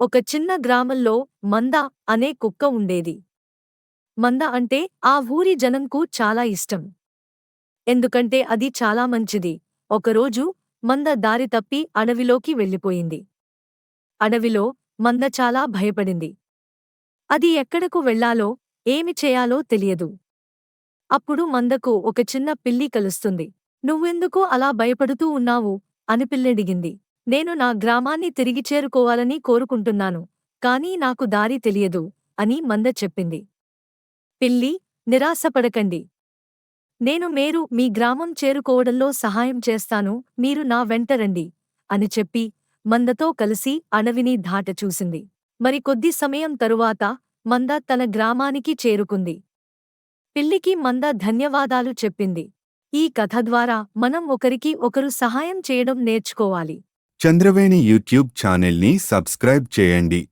ఒక చిన్న గ్రామంలో మంద అనే కుక్క ఉండేది. మంద అంటే ఆ ఊరి జనంకు చాలా ఇష్టం. ఎందుకంటే అది చాలా మంచిది. ఒకరోజు మంద దారి తప్పి అడవిలోకి వెళ్ళిపోయింది. అడవిలో మంద చాలా భయపడింది. అది ఎక్కడకు వెళ్ళాలో, ఏమి చేయాలో తెలియదు. అప్పుడు మందకు ఒక చిన్న పిల్లి కలుస్తుంది. "నువ్వెందుకు అలా భయపడుతూ ఉన్నావు?" అని పిల్లడిగింది. "నేను నా గ్రామాన్ని తిరిగి చేరుకోవాలని కోరుకుంటున్నాను. కానీ నాకు దారి తెలియదు" అని మంద చెప్పింది. పిల్లి, "నిరాశపడకండి. నేను మీ గ్రామం చేరుకోవడంలో సహాయం చేస్తాను, మీరు నా వెంట రండి" అని చెప్పి మందతో కలిసి అడవిని దాట చూసింది. మరి కొద్ది సమయం తరువాత మంద తన గ్రామానికి చేరుకుంది. పిల్లికి మంద ధన్యవాదాలు చెప్పింది. ఈ కథ ద్వారా మనం ఒకరికి ఒకరు సహాయం చేయడం నేర్చుకోవాలి. చంద్రవేణి యూట్యూబ్ ఛానల్ని సబ్స్క్రైబ్ చేయండి.